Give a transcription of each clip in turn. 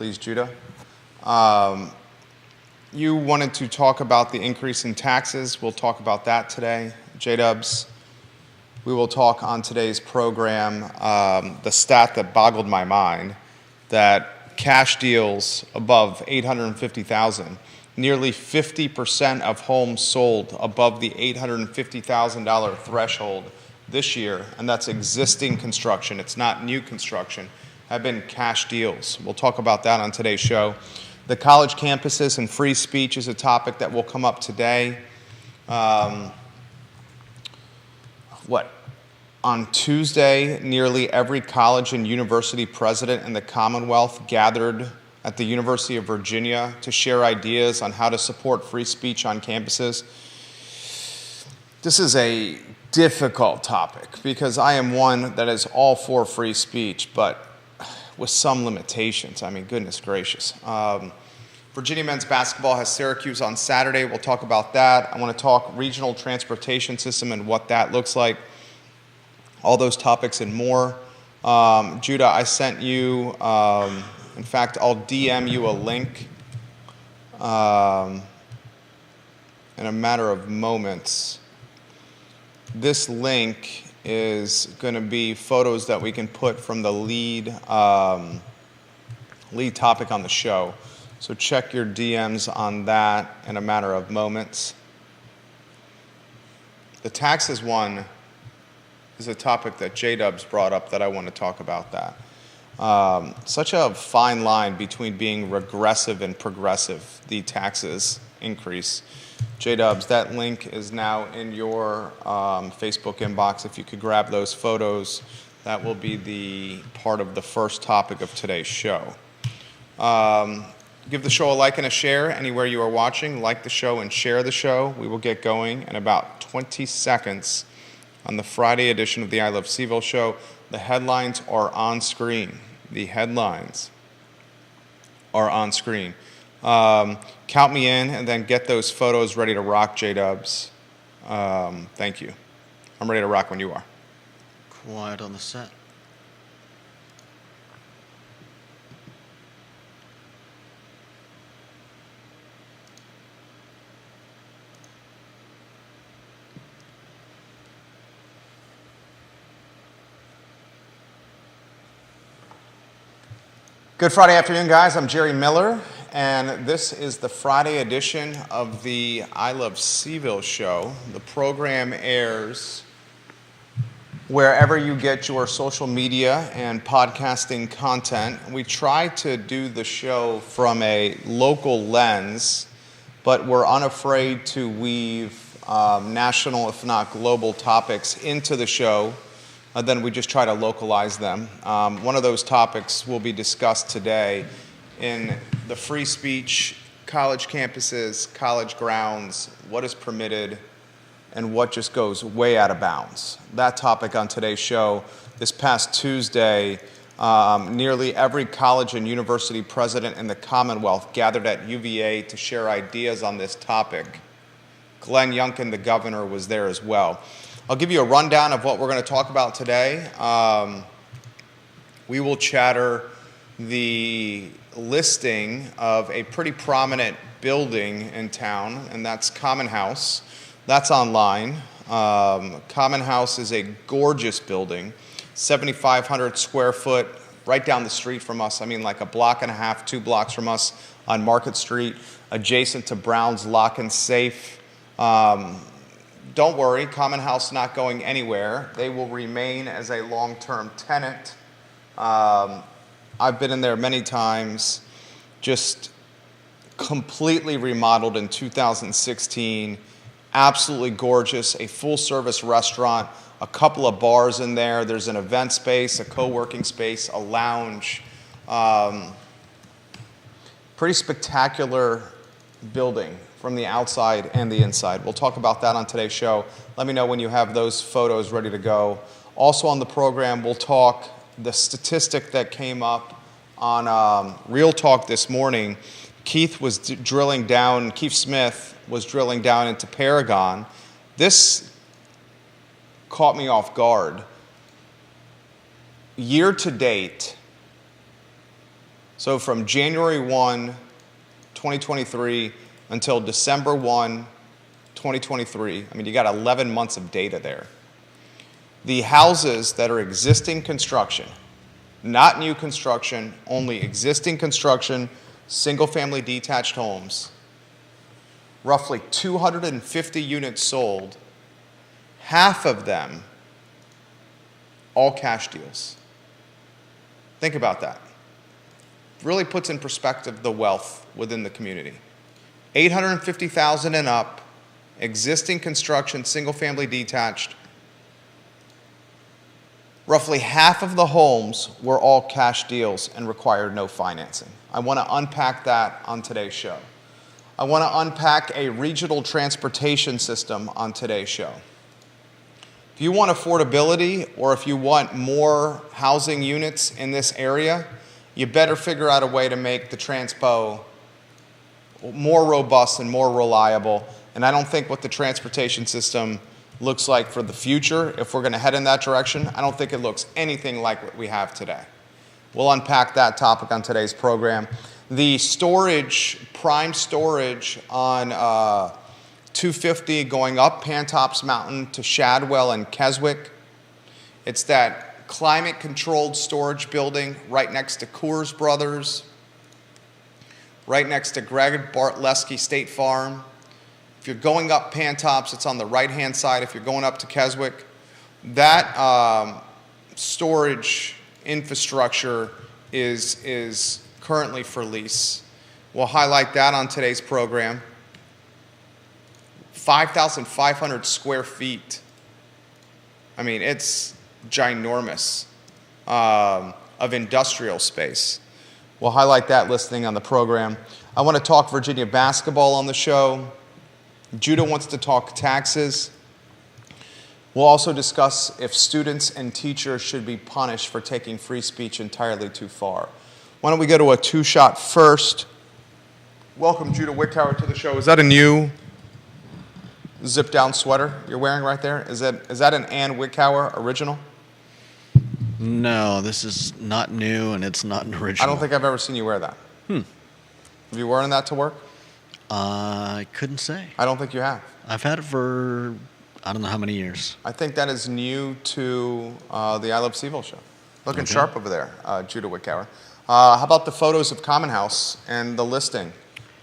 Please, Judah. You wanted to talk about the increase in taxes. We'll talk about that today. J-Dubs, we will talk on today's program the stat that boggled my mind, that cash deals above $850,000, nearly 50% of homes sold above the $850,000 threshold this year, and that's existing construction. It's not new construction, have been cash deals. We'll talk about that on today's show. The college campuses and free speech is a topic that will come up today. On Tuesday, nearly every college and university president in the Commonwealth gathered at the University of Virginia to share ideas on how to support free speech on campuses. This is a difficult topic because I am one that is all for free speech, but with some limitations. I mean, goodness gracious. Virginia men's basketball has Syracuse on Saturday. We'll talk about that. I want to talk regional transportation system and what that looks like. All those topics and more. Judah, I sent you, in fact, I'll DM you a link in a matter of moments. This link is going to be photos that we can put from the lead topic on the show. So check your DMs on that in a matter of moments. The taxes one is a topic that J-Dubs brought up that I want to talk about that. Such a fine line between being regressive and progressive, the taxes increase. J-Dubs, that link is now in your Facebook inbox. If you could grab those photos, that will be the part of the first topic of today's show. Give the show a like and a share anywhere you are watching. Like the show and share the show. We will get going in about 20 seconds on the Friday edition of the I Love CVille show. The headlines are on screen. The headlines are on screen. Count me in and then get those photos ready to rock, J-Dubs. Thank you. I'm ready to rock when you are. Quiet on the set. Good Friday afternoon, guys. I'm Jerry Miller, and this is the Friday edition of the I Love CVille show. The program airs wherever you get your social media and podcasting content. We try to do the show from a local lens, but we're unafraid to weave national, if not global, topics into the show. Then we just try to localize them. One of those topics will be discussed today in the free speech, college campuses, college grounds, what is permitted, and what just goes way out of bounds. That topic on today's show. This past Tuesday, nearly every college and university president in the Commonwealth gathered at UVA to share ideas on this topic. Glenn Youngkin, the governor, was there as well. I'll give you a rundown of what we're going to talk about today. We will chatter the listing of a pretty prominent building in town, and that's Common House. That's online. Common House is a gorgeous building, 7,500 square foot, right down the street from us. I mean, like a block and a half, 2 blocks from us on Market Street, adjacent to Brown's Lock and Safe. Don't worry, Common House not going anywhere. They will remain as a long-term tenant. I've been in there many times, just completely remodeled in 2016. Absolutely gorgeous, a full-service restaurant, a couple of bars in there. There's an event space, a co-working space, a lounge. Pretty spectacular building from the outside and the inside. We'll talk about that on today's show. Let me know when you have those photos ready to go. Also on the program, we'll talk the statistic that came up on Real Talk this morning. Keith Smith was drilling down into Paragon. This caught me off guard. Year to date, So from January 1, 2023 until December 1, 2023, I mean, you got 11 months of data there. The houses that are existing construction, not new construction, only existing construction, single-family detached homes, roughly 250 units sold, half of them all cash deals. Think about that. Really puts in perspective the wealth within the community. 850,000 and up, existing construction, single-family detached. Roughly half of the homes were all cash deals and required no financing. I want to unpack that on today's show. I want to unpack a regional transportation system on today's show. If you want affordability or if you want more housing units in this area, you better figure out a way to make the transpo more robust and more reliable. And I don't think what the transportation system looks like for the future, if we're going to head in that direction, I don't think it looks anything like what we have today. We'll unpack that topic on today's program. The storage, prime storage on 250 going up Pantops Mountain to Shadwell and Keswick. It's that climate-controlled storage building right next to Coors Brothers, right next to Greg Bartlesky State Farm. If you're going up Pantops, it's on the right-hand side. If you're going up to Keswick, that storage infrastructure is currently for lease. We'll highlight that on today's program. 5,500 square feet. I mean, it's ginormous of industrial space. We'll highlight that listing on the program. I want to talk Virginia basketball on the show. Judah wants to talk taxes. We'll also discuss if students and teachers should be punished for taking free speech entirely too far. Why don't we go to a two-shot first? Welcome, Judah Wickhauer, to the show. Is that a new zip-down sweater you're wearing right there? Is that an Ann Wickhauer original? No, this is not new and it's not an original. I don't think I've ever seen you wear that. Have you worn that to work? I couldn't say. I don't think you have. I've had it for I don't know how many years. I think that is new to the I Love CVille show. Looking sharp over there, Judah Wickhauer. How about the photos of Common House and the listing?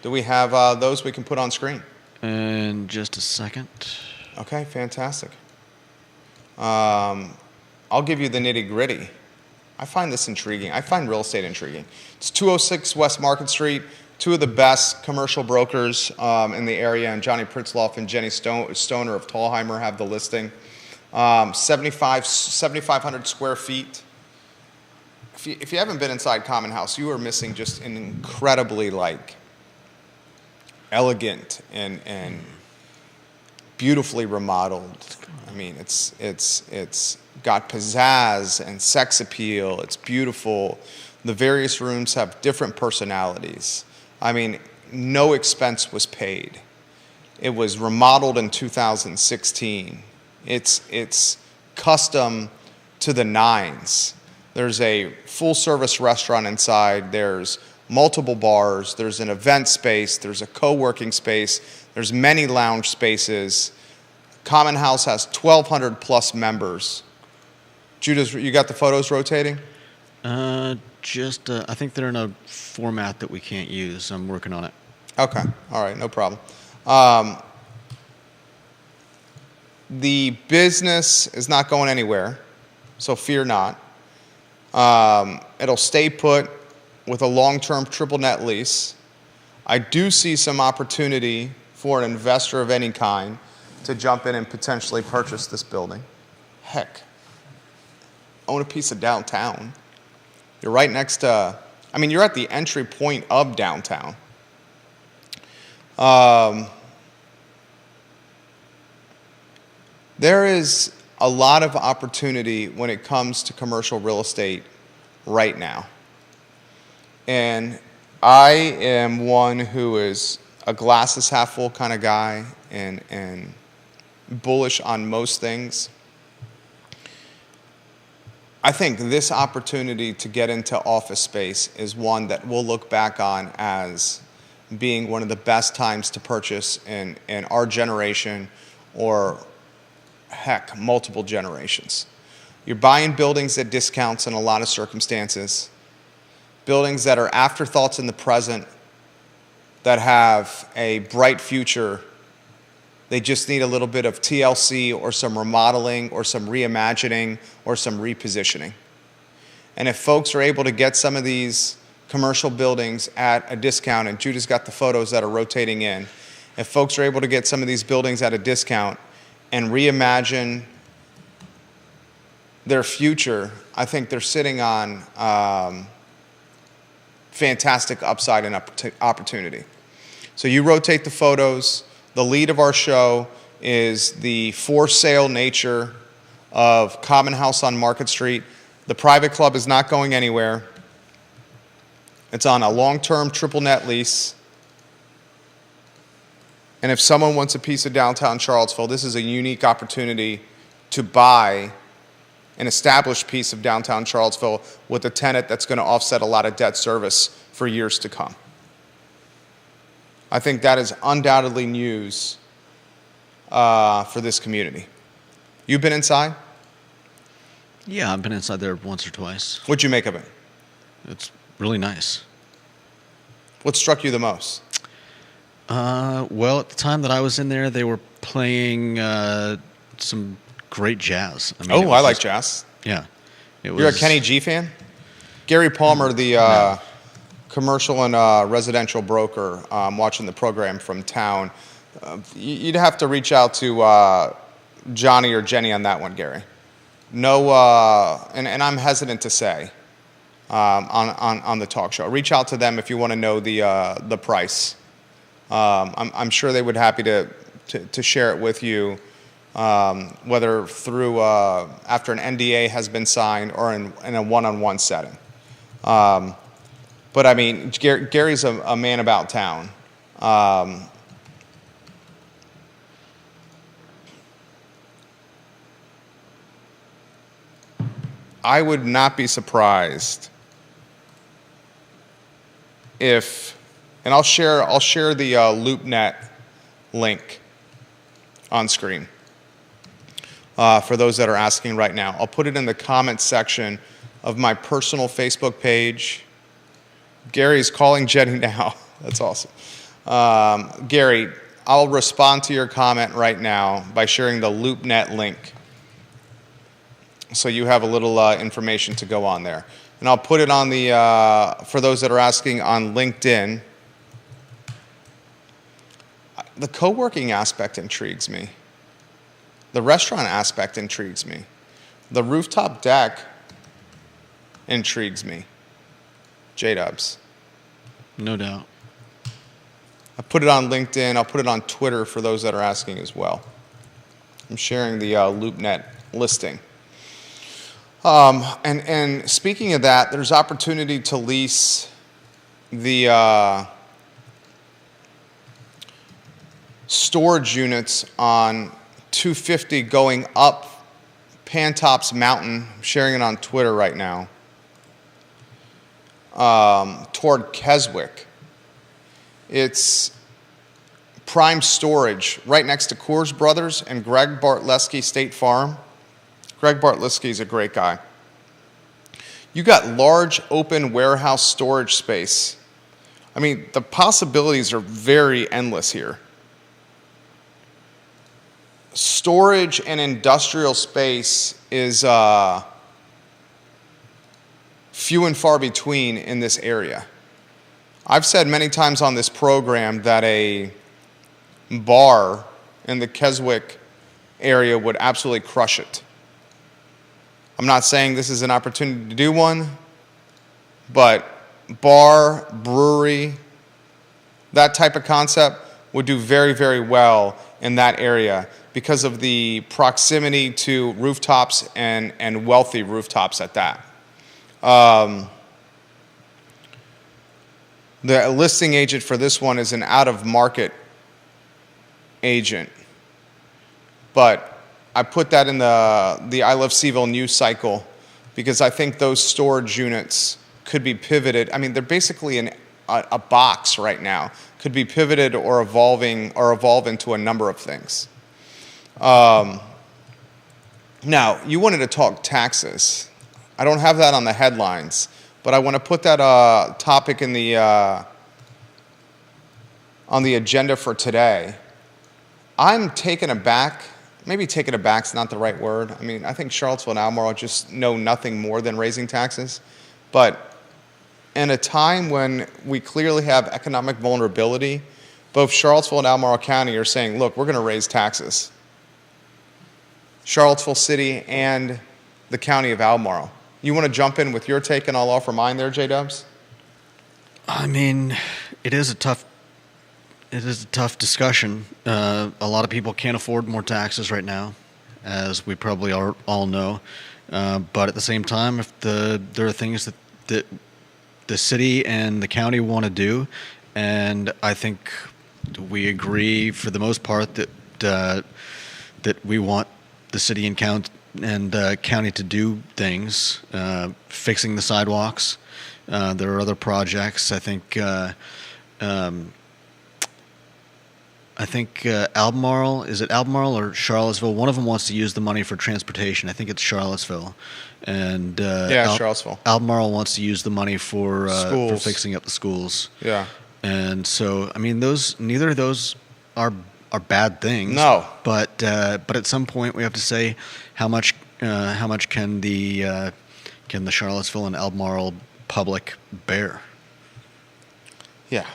Do we have those we can put on screen? In just a second. Okay, fantastic. I'll give you the nitty-gritty. I find this intriguing. I find real estate intriguing. It's 206 West Market Street. Two of the best commercial brokers in the area, and Johnny Pritzloff and Jenny Stoner of Tallheimer have the listing. 7,500 square feet. If you haven't been inside Common House, you are missing just an incredibly elegant and beautifully remodeled. I mean, it's got pizzazz and sex appeal. It's beautiful. The various rooms have different personalities. I mean, no expense was paid. It was remodeled in 2016. It's custom to the nines. There's a full-service restaurant inside. There's multiple bars. There's an event space. There's a co-working space. There's many lounge spaces. Common House has 1,200 plus members. Judah, you got the photos rotating? I think they're in a format that we can't use. I'm working on it. Okay. All right. No problem. The business is not going anywhere, so fear not. It'll stay put with a long-term triple net lease. I do see some opportunity for an investor of any kind to jump in and potentially purchase this building. Heck, own a piece of downtown. You're right next to, you're at the entry point of downtown. There is a lot of opportunity when it comes to commercial real estate right now. And I am one who is a glass is half full kind of guy and bullish on most things. I think this opportunity to get into office space is one that we'll look back on as being one of the best times to purchase in our generation, or heck, multiple generations. You're buying buildings at discounts in a lot of circumstances, buildings that are afterthoughts in the present, that have a bright future. They just need a little bit of TLC or some remodeling or some reimagining or some repositioning. And if folks are able to get some of these commercial buildings at a discount, and Judah's got the photos that are rotating in, if folks are able to get some of these buildings at a discount and reimagine their future, I think they're sitting on fantastic upside and opportunity. So you rotate the photos. The lead of our show is the for sale nature of Common House on Market Street. The private club is not going anywhere. It's on a long-term triple net lease. And if someone wants a piece of downtown Charlottesville, this is a unique opportunity to buy an established piece of downtown Charlottesville with a tenant that's going to offset a lot of debt service for years to come. I think that is undoubtedly news for this community. You've been inside? Yeah, I've been inside there once or twice. What'd you make of it? It's really nice. What struck you the most? Well, at the time that I was in there, they were playing some great jazz. I mean, I like jazz. Yeah. You're a Kenny G fan? Gary Palmer, the commercial and residential broker, watching the program from town. You'd have to reach out to Johnny or Jenny on that one, Gary. No, and I'm hesitant to say on the talk show. Reach out to them if you want to know the price. I'm sure they would be happy to share it with you, whether through after an NDA has been signed or in a one-on-one setting. But I mean, Gary's a man about town. I would not be surprised if, and I'll share the LoopNet link on screen for those that are asking right now. I'll put it in the comments section of my personal Facebook page. Gary's calling Jenny now. That's awesome. Gary, I'll respond to your comment right now by sharing the LoopNet link, so you have a little information to go on there. And I'll put it on the, for those that are asking, on LinkedIn. The co-working aspect intrigues me. The restaurant aspect intrigues me. The rooftop deck intrigues me. J-Dubs. No doubt. I put it on LinkedIn. I'll put it on Twitter for those that are asking as well. I'm sharing the LoopNet listing. And speaking of that, there's opportunity to lease the storage units on 250 going up Pantops Mountain. I'm sharing it on Twitter right now. Toward Keswick. It's prime storage right next to Coors Brothers and Greg Bartlesky State Farm. Greg Bartlesky is a great guy. You got large open warehouse storage space. I mean, the possibilities are very endless here. Storage and industrial space is few and far between in this area. I've said many times on this program that a bar in the Keswick area would absolutely crush it. I'm not saying this is an opportunity to do one, but bar, brewery, that type of concept would do very, very well in that area because of the proximity to rooftops and wealthy rooftops at that. The listing agent for this one is an out-of-market agent, but I put that in the I Love Seville news cycle because I think those storage units could be pivoted. I mean, they're basically a box right now. Could be pivoted or evolve into a number of things. Now, you wanted to talk taxes. I don't have that on the headlines, but I want to put that topic in on the agenda for today. I'm taken aback. Maybe taken aback's not the right word. I mean, I think Charlottesville and Albemarle just know nothing more than raising taxes. But in a time when we clearly have economic vulnerability, both Charlottesville and Albemarle County are saying, look, we're going to raise taxes. Charlottesville City and the County of Albemarle. You want to jump in with your take and I'll offer mine there, J-Dubs? I mean, it is a tough discussion. A lot of people can't afford more taxes right now, as we probably all know. But at the same time, if there are things that the city and the county want to do, and I think we agree for the most part that we want the city and county to do things, fixing the sidewalks. There are other projects. I think Albemarle, is it Albemarle or Charlottesville? One of them wants to use the money for transportation. I think it's Charlottesville. And Charlottesville. Albemarle wants to use the money for fixing up the schools. Yeah. And so, I mean, neither of those are bad things. No. But at some point we have to say how much can the Charlottesville and Albemarle public bear? Yeah.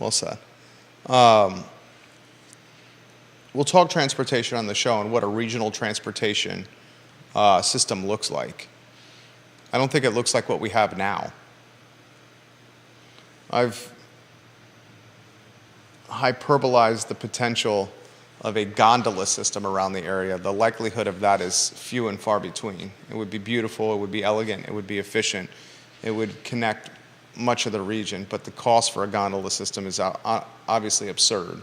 Well said. We'll talk transportation on the show and what a regional transportation system looks like. I don't think it looks like what we have now. I've hyperbolized the potential of a gondola system around the area. The likelihood of that is few and far between. It would be beautiful, it would be elegant, it would be efficient, it would connect much of the region, but the cost for a gondola system is obviously absurd.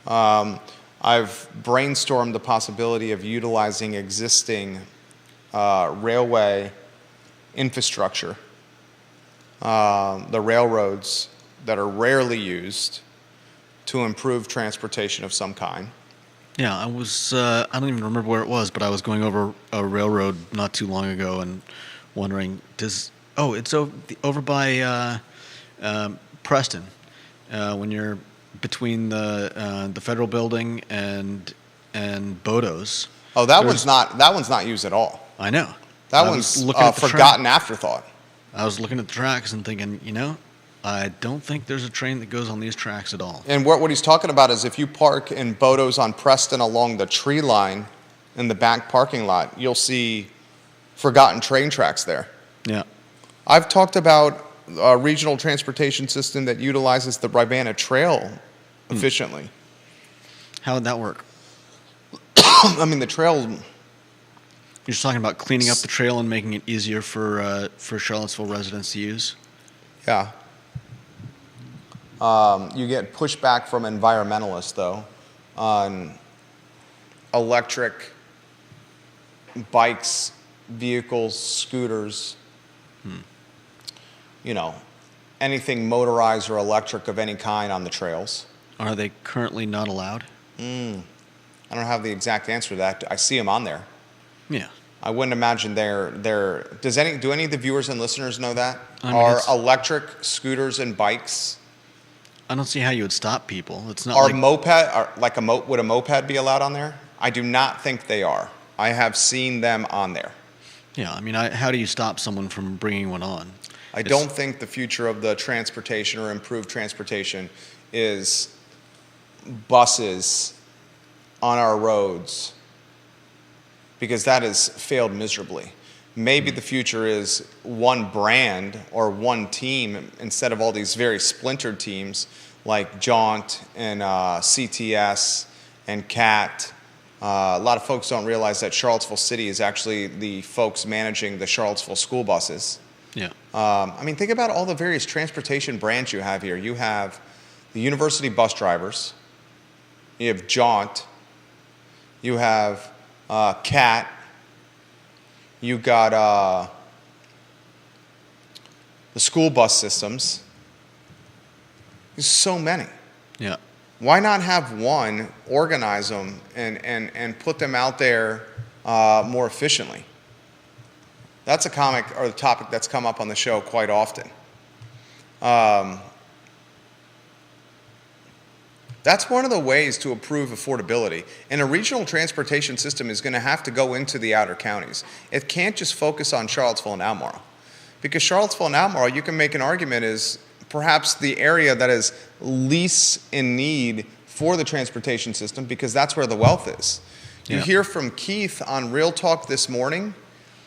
I've brainstormed the possibility of utilizing existing railway infrastructure, the railroads that are rarely used, to improve transportation of some kind. Yeah, I don't even remember where it was, but I was going over a railroad not too long ago and wondering, it's over by Preston, when you're between the Federal Building and Bodo's. Oh, that one's not used at all. I know. That one's a forgotten afterthought. I was looking at the tracks and thinking, I don't think there's a train that goes on these tracks at all. And what he's talking about is if you park in Bodo's on Preston along the tree line in the back parking lot, you'll see forgotten train tracks there. Yeah. I've talked about a regional transportation system that utilizes the Rivanna Trail efficiently. How would that work? I mean, the trail... You're just talking about cleaning up the trail and making it easier for Charlottesville residents to use? Yeah. You get pushback from environmentalists, though, on electric bikes, vehicles, scooters, anything motorized or electric of any kind on the trails. Are they currently not allowed? I don't have the exact answer to that. I see them on there. Yeah. I wouldn't imagine they're do any of the viewers and listeners know that? I mean, are electric scooters and bikes? I don't see how you would stop people. It's not would a moped be allowed on there? I do not think they are. I have seen them on there. Yeah, I mean, how do you stop someone from bringing one on? I don't think the future of the transportation or improved transportation is buses on our roads, because that has failed miserably. Maybe the future is one brand or one team instead of all these very splintered teams like Jaunt and CTS and CAT. A lot of folks don't realize that Charlottesville City is actually the folks managing the Charlottesville school buses. Yeah. I mean, think about all the various transportation brands you have here. You have the university bus drivers. You have Jaunt. You have CAT. You got the school bus systems. There's so many. Yeah. Why not have one, organize them, and put them out there more efficiently? That's a topic that's come up on the show quite often. That's one of the ways to improve affordability. And a regional transportation system is going to have to go into the outer counties. It can't just focus on Charlottesville and Albemarle. Because Charlottesville and Albemarle, you can make an argument, is perhaps the area that is least in need for the transportation system, because that's where the wealth is. You hear from Keith on Real Talk this morning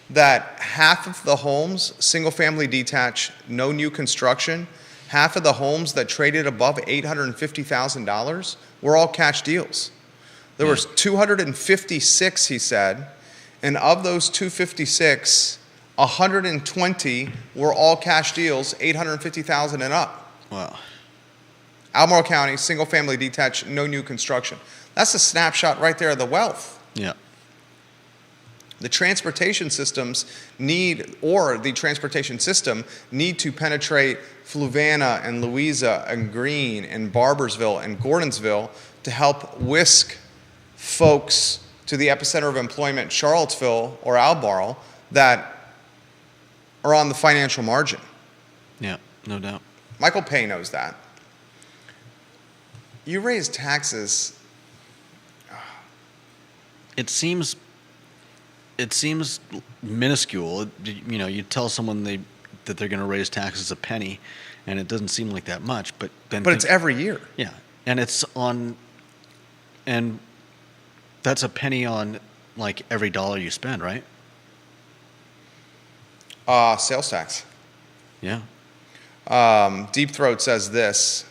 that half of the homes, single-family detached, no new construction, half of the homes that traded above $850,000 were all cash deals. There was 256, he said, and of those 256, 120 were all cash deals, $850,000 and up. Wow. Albemarle County, single-family detached, no new construction. That's a snapshot right there of the wealth. Yeah. The transportation systems the transportation system need to penetrate Fluvanna and Louisa and Greene and Barbersville and Gordonsville to help whisk folks to the epicenter of employment, Charlottesville or Albemarle, that are on the financial margin. Yeah, no doubt. Michael Pay knows that. You raise taxes. It seems minuscule. You know, you tell someone that they're going to raise taxes a penny, and it doesn't seem like that much. But it's every year. Yeah, and and that's a penny on like every dollar you spend, right? Sales tax. Yeah. Deep Throat says this.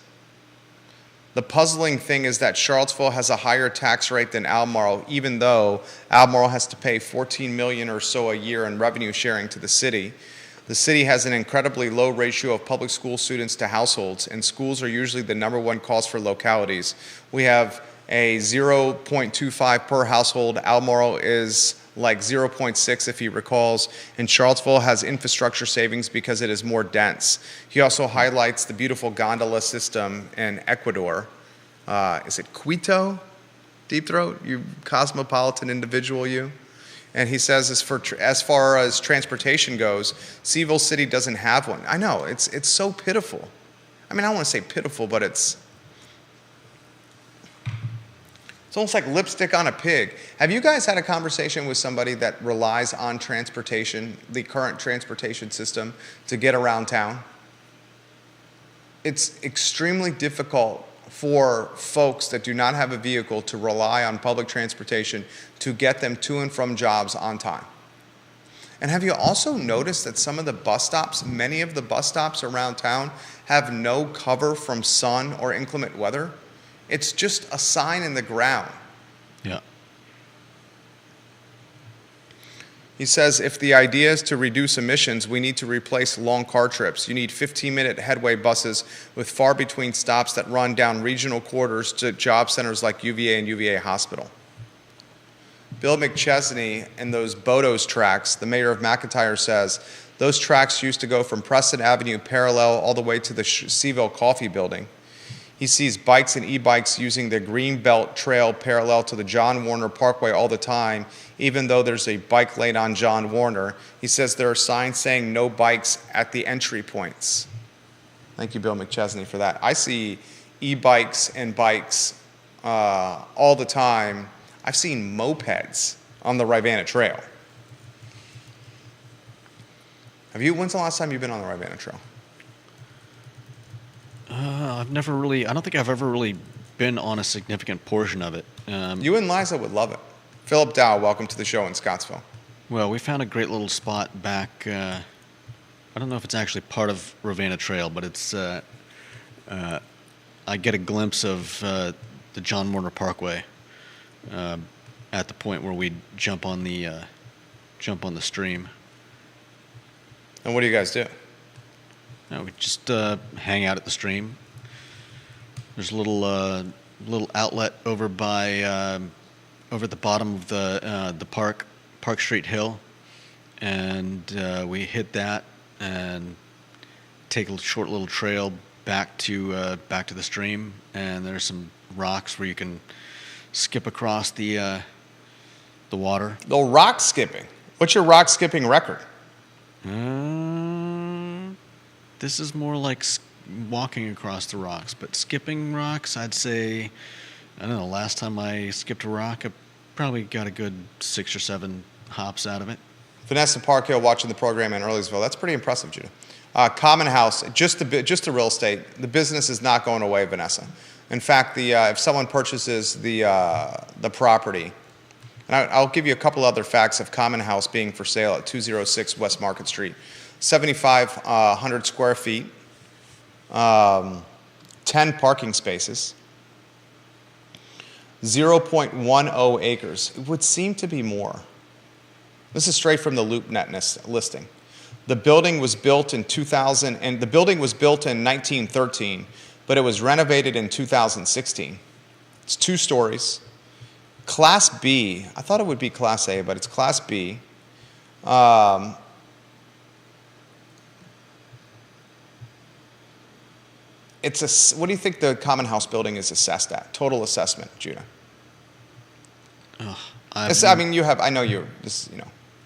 The puzzling thing is that Charlottesville has a higher tax rate than Albemarle, even though Albemarle has to pay $14 million or so a year in revenue sharing to the city. The city has an incredibly low ratio of public school students to households, and schools are usually the number one cost for localities. We have a 0.25 per household. Albemarle is like 0.6 if he recalls, and Charlottesville has infrastructure savings because it is more dense. He also highlights the beautiful gondola system in Ecuador. Is it Quito? Deep Throat, you cosmopolitan individual, you. And he says, as far as transportation goes, Seville City doesn't have one. I know, it's so pitiful. I mean, I don't want to say pitiful, but it's almost like lipstick on a pig. Have you guys had a conversation with somebody that relies on transportation, the current transportation system, to get around town? It's extremely difficult for folks that do not have a vehicle to rely on public transportation to get them to and from jobs on time. And have you also noticed that some of the bus stops, many of the bus stops around town, have no cover from sun or inclement weather? It's just a sign in the ground. Yeah. He says, if the idea is to reduce emissions, we need to replace long car trips. You need 15-minute headway buses with far between stops that run down regional corridors to job centers like UVA and UVA Hospital. Bill McChesney and those Bodos tracks, the mayor of McIntyre says, those tracks used to go from Preston Avenue parallel all the way to the Seville Coffee Building. He sees bikes and e-bikes using the Greenbelt Trail parallel to the John Warner Parkway all the time, even though there's a bike lane on John Warner. He says there are signs saying no bikes at the entry points. Thank you, Bill McChesney, for that. I see e-bikes and bikes all the time. I've seen mopeds on the Rivanna Trail. When's the last time you've been on the Rivanna Trail? I don't think I've ever really been on a significant portion of it. You and Liza would love it. Philip Dow, welcome to the show in Scottsville. Well, we found a great little spot back, I don't know if it's actually part of Rivanna Trail, but it's, I get a glimpse of the John Warner Parkway at the point where we jump on the stream. And what do you guys do? No, we just hang out at the stream. There's a little outlet over by over at the bottom of the Park Street Hill, and we hit that and take a short little trail back to the stream, and there's some rocks where you can skip across the water. The rock skipping. What's your rock skipping record? This is more like walking across the rocks, but skipping rocks, I'd say, I don't know, last time I skipped a rock, I probably got a good 6 or 7 hops out of it. Vanessa Parkhill watching the program in Earlysville. That's pretty impressive, Judah. Common House, just the real estate. The business is not going away, Vanessa. In fact, if someone purchases the property, and I'll give you a couple other facts of Common House being for sale at 206 West Market Street. 7,500 square feet, 10 parking spaces, 0.10 acres. It would seem to be more. This is straight from the LoopNet listing. The building was built in 2000, and the building was built in 1913, but it was renovated in 2016. It's 2 stories. Class B. I thought it would be Class A, but it's Class B. What do you think the Common House building is assessed at? Total assessment, Judah. I know you're just,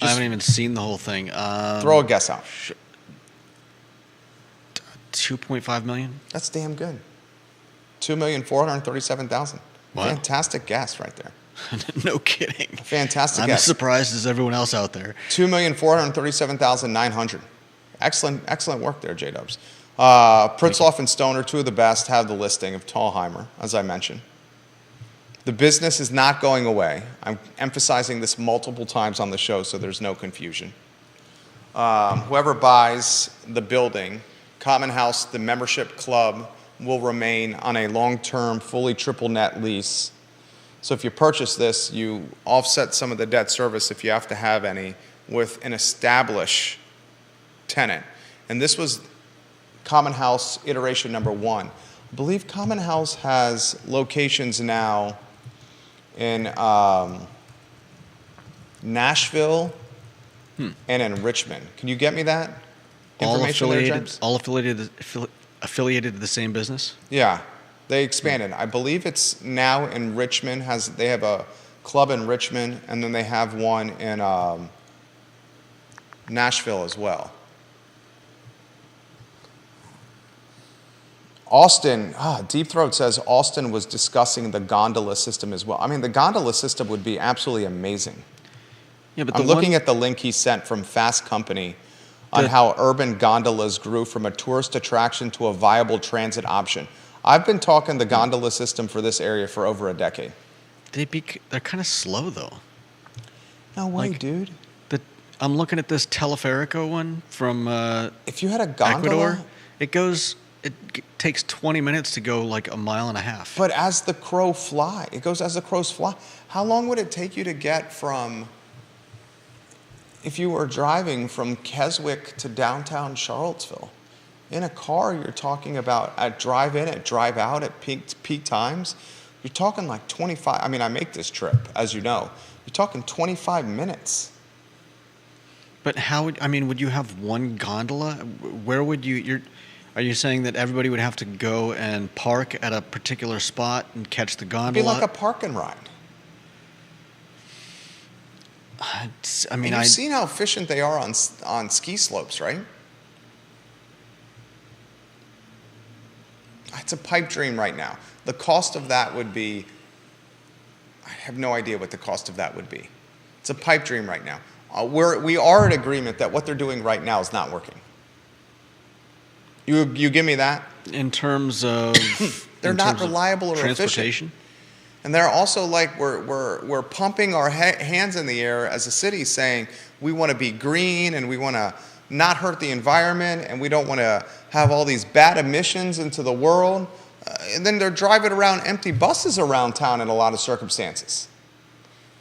I haven't even seen the whole thing. Throw a guess out. 2.5 million? That's damn good. 2,437,000. What? Fantastic guess right there. No kidding. Fantastic I'm guess. as surprised as everyone else out there. 2,437,900. Excellent work there, J-Dubs. Pritzloff and Stoner, 2 of the best, have the listing of Tallheimer, as I mentioned. The business is not going away. I'm emphasizing this multiple times on the show so there's no confusion. Whoever buys the building, Common House, the membership club, will remain on a long-term, fully triple net lease. So if you purchase this, you offset some of the debt service, if you have to have any, with an established tenant. And this was Common House iteration number 1. I believe Common House has locations now in Nashville and in Richmond. Can you get me that information there, James? All affiliated to the same business? Yeah, they expanded. I believe it's now in Richmond. They have a club in Richmond, and then they have one in Nashville as well. Austin, Deep Throat says Austin was discussing the gondola system as well. I mean, the gondola system would be absolutely amazing. Yeah, but I'm looking at the link he sent from Fast Company on how urban gondolas grew from a tourist attraction to a viable transit option. I've been talking the gondola system for this area for over a decade. They're kind of slow, though. No way, dude. I'm looking at this Teleferico one from if you had a gondola, Ecuador. It takes 20 minutes to go like a mile and a half. But as the crow fly, it goes as the crows fly. How long would it take you to get from, if you were driving from Keswick to downtown Charlottesville? In a car, you're talking about at drive in, at drive out, at peak times. You're talking like 25. I mean, I make this trip, as you know. You're talking 25 minutes. But would you have one gondola? Where would are you saying that everybody would have to go and park at a particular spot and catch the gondola? It'd be like a park and ride. You've seen how efficient they are on ski slopes, right? It's a pipe dream right now. The cost of that would be, I have no idea what the cost of that would be. It's a pipe dream right now. We are in agreement that what they're doing right now is not working. You give me that? In terms of they're not reliable or transportation? efficient. And they're also like we're pumping our hands in the air as a city saying we want to be green and we want to not hurt the environment and we don't want to have all these bad emissions into the world. And then they're driving around empty buses around town in a lot of circumstances.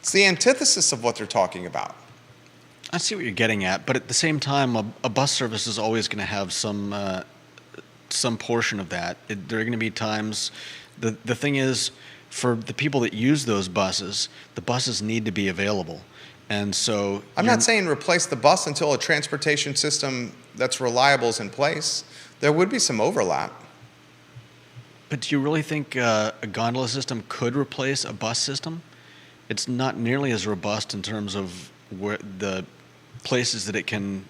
It's the antithesis of what they're talking about. I see what you're getting at, but at the same time, a bus service is always going to have some portion of that. There are going to be times. The thing is, for the people that use those buses, the buses need to be available, And so I'm not saying replace the bus until a transportation system that's reliable is in place. There would be some overlap. But do you really think a gondola system could replace a bus system? It's not nearly as robust in terms of where the places that it can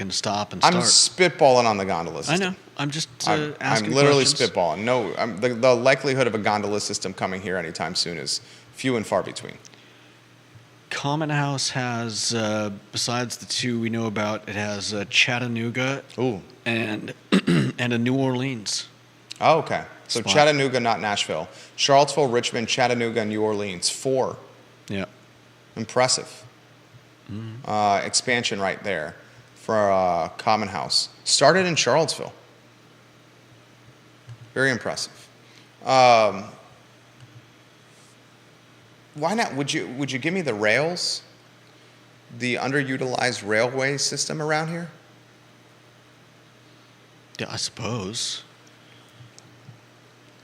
stop and start. I'm spitballing on the gondola system. I know. I'm just I'm asking literally questions. spitballing. No, the likelihood of a gondola system coming here anytime soon is few and far between. Common House has, besides the two we know about, it has Chattanooga Ooh. and and a New Orleans. Oh, okay. So Spot. Chattanooga, not Nashville. Charlottesville, Richmond, Chattanooga, and New Orleans. 4. Yeah. Impressive. Expansion right there for Common House. Started in Charlottesville. Very impressive. Why not? Would you give me the rails? The underutilized railway system around here? Yeah, I suppose.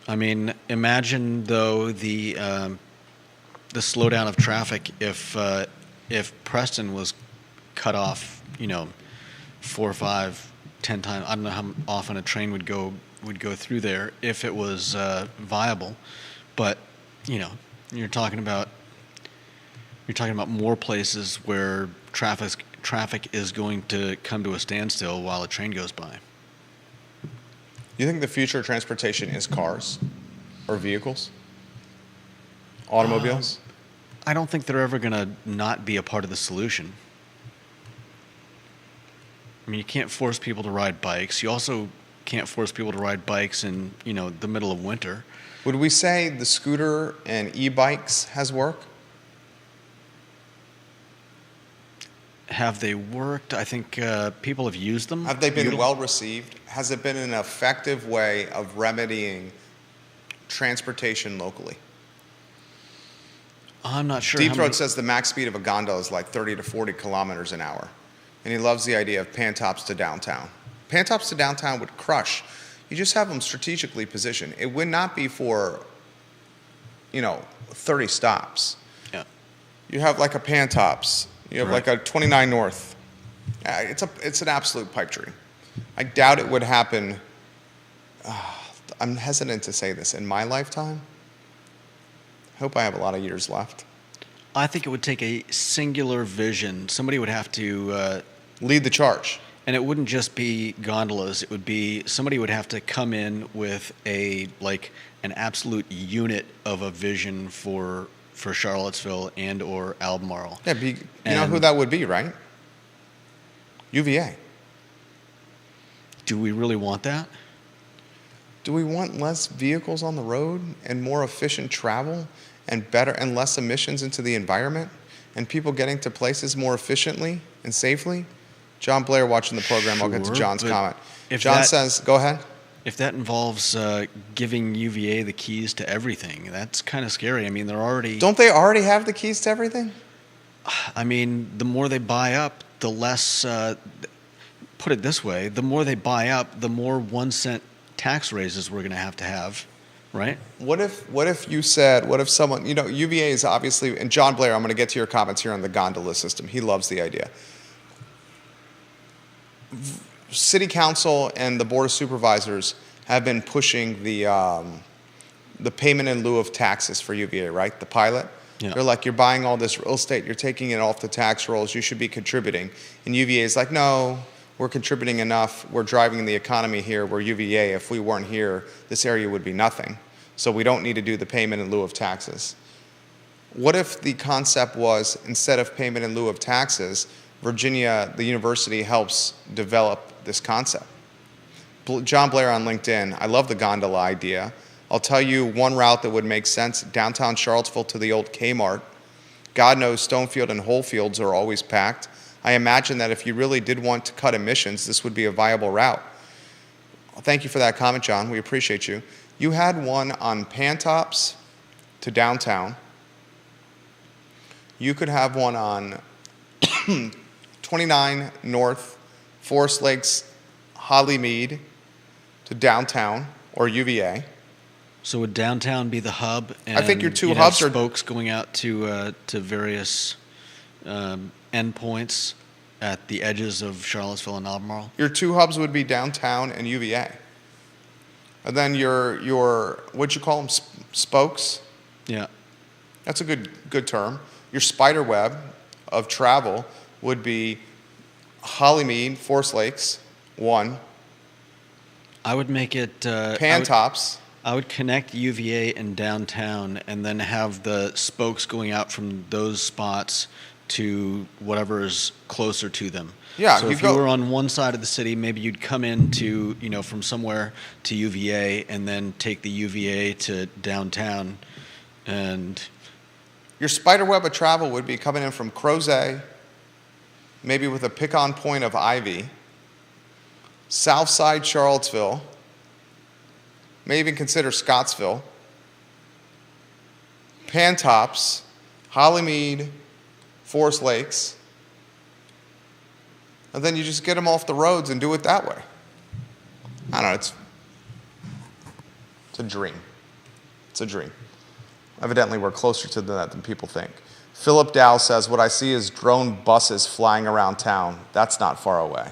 I mean, imagine though the slowdown of traffic if Preston was cut off, 4, 5, 10 times. I don't know how often a train would go through there if it was viable, but you're talking about more places where traffic is going to come to a standstill while a train goes by. You think the future of transportation is cars or vehicles? Automobiles? I don't think they're ever going to not be a part of the solution. I mean, you can't force people to ride bikes. You also can't force people to ride bikes in, the middle of winter. Would we say the scooter and e-bikes has work? Have they worked? I think people have used them. Have they been well received? Has it been an effective way of remedying transportation locally? I'm not sure. Deep Throat says the max speed of a gondola is like 30 to 40 kilometers an hour. And he loves the idea of Pantops to downtown. Pantops to downtown would crush. You just have them strategically positioned. It would not be for, 30 stops. Yeah. You have like a Pantops. You have Right. like a 29 North. It's an absolute pipe dream. I doubt it would happen. I'm hesitant to say this in my lifetime. I hope I have a lot of years left. I think it would take a singular vision. Somebody would have to, Lead the charge. and it wouldn't just be gondolas. It would be somebody would have to come in with an absolute unit of a vision for Charlottesville and or Albemarle. Yeah, you know who that would be, right? UVA. Do we really want that? Do we want less vehicles on the road and more efficient travel and better and less emissions into the environment and people getting to places more efficiently and safely? John Blair watching the program. I'll get to Sure, John's but comment. if John that- says, go ahead. If that involves giving UVA the keys to everything, that's kind of scary. I mean, they're already. Don't they already have the keys to everything? I mean, the more they buy up, the less. Put it this way: the more they buy up, the more 1-cent tax raises we're going to have, right? What if you said, what if someone, UVA is obviously, and John Blair, I'm going to get to your comments here on the gondola system. He loves the idea. City Council and the Board of Supervisors have been pushing the payment in lieu of taxes for UVA, right? The pilot. Yeah. They're like, you're buying all this real estate, you're taking it off the tax rolls, you should be contributing. And UVA is like, no, we're contributing enough, we're driving the economy here, we're UVA, if we weren't here, this area would be nothing. So we don't need to do the payment in lieu of taxes. What if the concept was, instead of payment in lieu of taxes, Virginia, the university helps develop this concept? John Blair on LinkedIn, I love the gondola idea. I'll tell you one route that would make sense, downtown Charlottesville to the old Kmart. God knows Stonefield and Wholefields are always packed. I imagine that if you really did want to cut emissions, this would be a viable route. Thank you for that comment, John. We appreciate you. You had one on Pantops to downtown. You could have one on 29 North, Forest Lakes, Hollymead to downtown or UVA. So would downtown be the hub? And I think your two you'd hubs have are spokes going out to various endpoints at the edges of Charlottesville and Albemarle. Your two hubs would be downtown and UVA. And then your what'd you call them, spokes? Yeah. That's a good term. Your spider web of travel would be Hollymead, Forest Lakes, one. I would make it Pantops. I would connect UVA and downtown, and then have the spokes going out from those spots to whatever is closer to them. Yeah, So if you were on one side of the city, maybe you'd come into, from somewhere to UVA, and then take the UVA to downtown, and Your spider web of travel would be coming in from Crozet, maybe with a pick-on point of Ivy, Southside Charlottesville, may even consider Scottsville, Pantops, Hollymead, Forest Lakes, and then you just get them off the roads and do it that way. I don't know, it's a dream. It's a dream. Evidently, we're closer to that than people think. Philip Dow says, what I see is drone buses flying around town. That's not far away.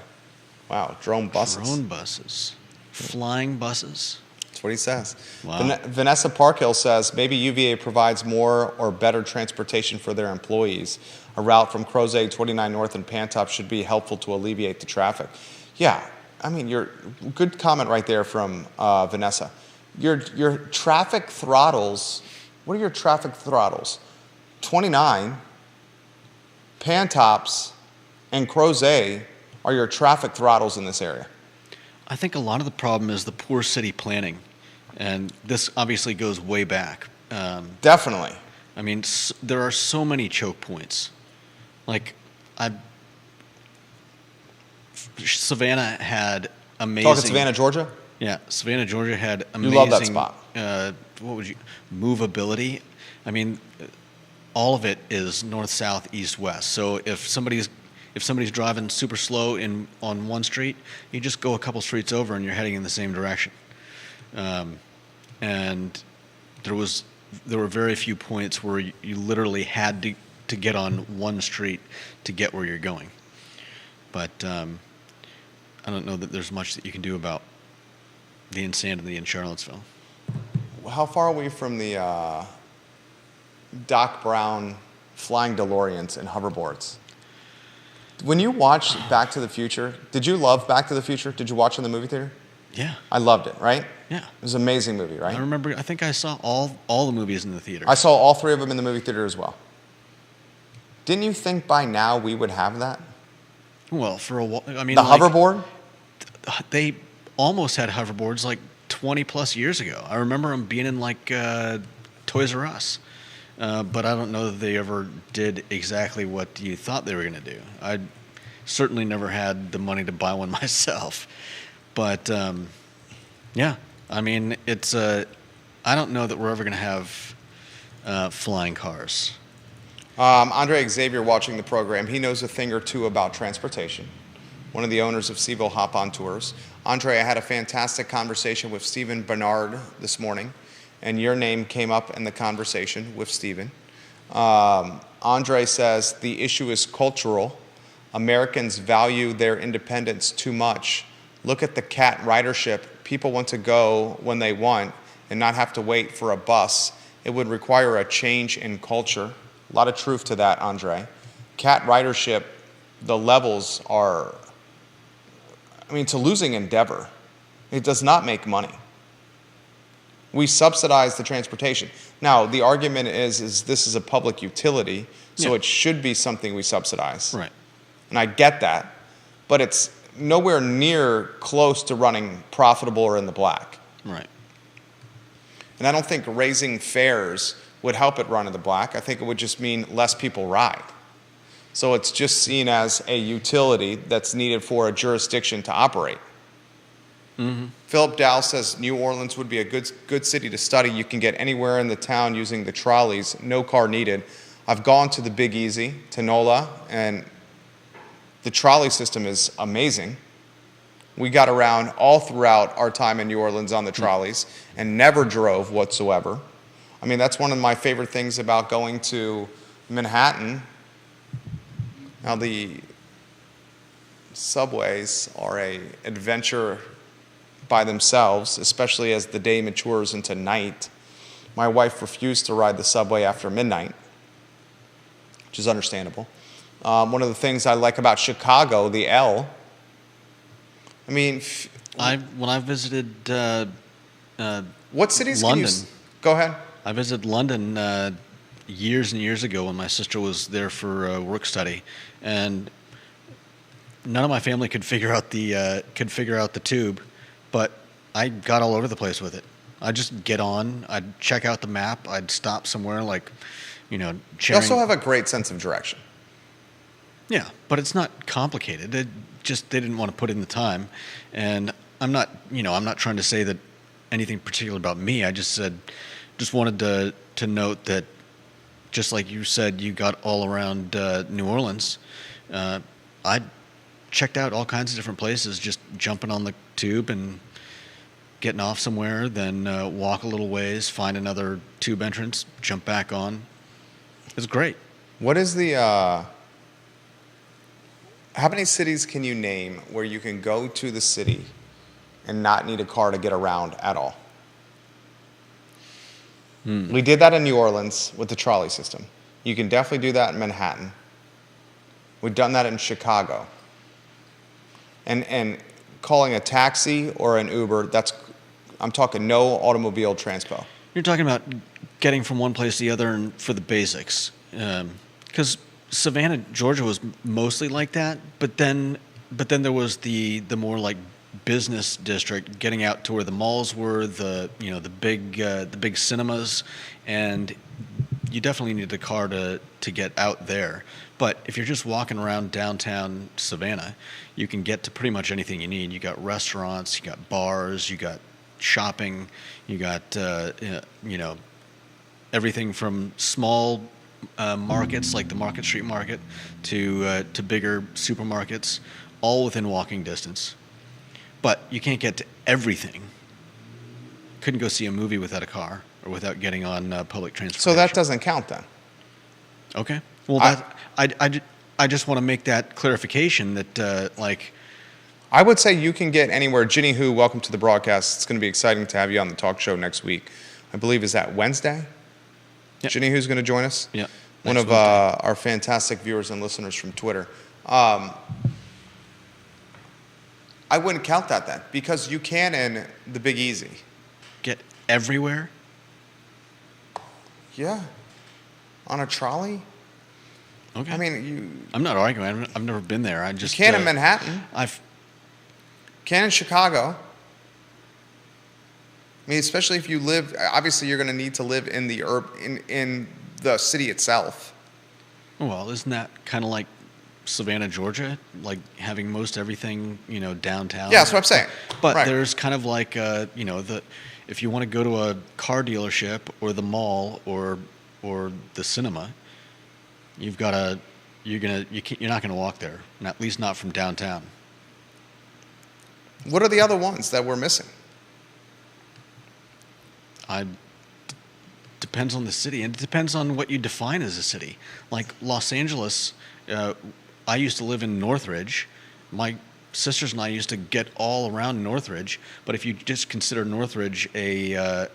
Wow, drone buses. drone buses, flying buses. That's what he says. Wow. Vanessa Parkhill says, maybe UVA provides more or better transportation for their employees. A route from Crozet 29 North and Pantops should be helpful to alleviate the traffic. Yeah, I mean, good comment right there from Vanessa. Your traffic throttles, what are your traffic throttles? 29, Pantops, and Crozet are your traffic throttles in this area. I think a lot of the problem is the poor city planning, and this obviously goes way back. Definitely. I mean, there are so many choke points. Like, Savannah had amazing. Talking Savannah, Georgia? Yeah, Savannah, Georgia had amazing. You love that spot. Movability. I mean, all of it is north, south, east, west. So if somebody's driving super slow on one street, you just go a couple streets over and you're heading in the same direction. And there were very few points where you literally had to get on one street to get where you're going. But I don't know that there's much that you can do about the insanity in Charlottesville. How far are we from the Doc Brown flying DeLoreans and hoverboards? When you watch Back to the Future, did you love Back to the Future? Did you watch it in the movie theater? Yeah. I loved it, right? Yeah. It was an amazing movie, right? I think I saw all the movies in the theater. I saw all three of them in the movie theater as well. Didn't you think by now we would have that? Well, for a while, I mean, the hoverboard? They almost had hoverboards like 20 plus years ago. I remember them being in like Toys R Us. But I don't know that they ever did exactly what you thought they were going to do. I certainly never had the money to buy one myself. But, yeah, I mean, I don't know that we're ever going to have flying cars. Andre Xavier watching the program, he knows a thing or two about transportation. One of the owners of Seville Hop On Tours. Andre, I had a fantastic conversation with Stephen Bernard this morning, and your name came up in the conversation with Stephen. Andre says the issue is cultural. Americans value their independence too much. Look at the cat ridership. People want to go when they want and not have to wait for a bus. It would require a change in culture. A lot of truth to that, Andre. Cat ridership, the levels are, it's a losing endeavor. It does not make money. We subsidize the transportation. Now, the argument is this is a public utility, so it should be something we subsidize. Right. And I get that, but it's nowhere near close to running profitable or in the black. Right. And I don't think raising fares would help it run in the black. I think it would just mean less people ride. So it's just seen as a utility that's needed for a jurisdiction to operate. Mm-hmm. Philip Dow says New Orleans would be a good city to study. You can get anywhere in the town using the trolleys, no car needed. I've gone to the Big Easy, to NOLA, and the trolley system is amazing. We got around all throughout our time in New Orleans on the trolleys and never drove whatsoever. I mean, that's one of my favorite things about going to Manhattan Now, the subways are a adventure by themselves, especially as the day matures into night. My wife refused to ride the subway after midnight, which is understandable. One of the things I like about Chicago, the L, I mean, When I visited what cities London. can you... Go ahead. I visited London years and years ago when my sister was there for work study, and none of my family could figure out the tube, but I got all over the place with it. I'd just get on, I'd check out the map, I'd stop somewhere like, You Charing. also have a great sense of direction. Yeah, but it's not complicated. They didn't want to put in the time, and I'm not trying to say that anything particular about me. I just wanted to note that, just like you said, you got all around New Orleans. I checked out all kinds of different places, just jumping on the tube and getting off somewhere, then walk a little ways, find another tube entrance, jump back on. It's great. What is the... how many cities can you name where you can go to the city and not need a car to get around at all? We did that in New Orleans with the trolley system. You can definitely do that in Manhattan. We've done that in Chicago. And calling a taxi or an Uber, I'm talking no automobile transpo. You're talking about getting from one place to the other and for the basics. Because Savannah, Georgia was mostly like that, but then there was the more like business district, getting out to where the malls were, the big cinemas, and you definitely need a car to get out there. But if you're just walking around downtown Savannah, you can get to pretty much anything you need. You got restaurants, you got bars, you got shopping, you got everything from small markets like the Market Street Market to bigger supermarkets, all within walking distance. But you can't get to everything. Couldn't go see a movie without a car or without getting on public transportation. So that doesn't count then. Okay. Well, I just want to make that clarification that I would say you can get anywhere. Ginny Hu, welcome to the broadcast. It's going to be exciting to have you on the talk show next week. I believe, is that Wednesday? Yep. Ginny Hu's going to join us? Yeah. One of our fantastic viewers and listeners from Twitter. I wouldn't count that then, because you can in the Big Easy. Get everywhere? Yeah. On a trolley? Okay. I mean, I'm not arguing. I've never been there. I just you can in Manhattan. Can in Chicago. I mean, especially if you live, obviously you're going to need to live in the in the city itself. Well, isn't that kind of like Savannah, Georgia, like having most everything, downtown? Yeah, that's what I'm saying. But right. There's kind of like, if you want to go to a car dealership or the mall or the cinema, you're not gonna walk there, at least not from downtown. What are the other ones that we're missing? Depends on the city, and it depends on what you define as a city. Like Los Angeles, I used to live in Northridge. My sisters and I used to get all around Northridge, but if you just consider Northridge a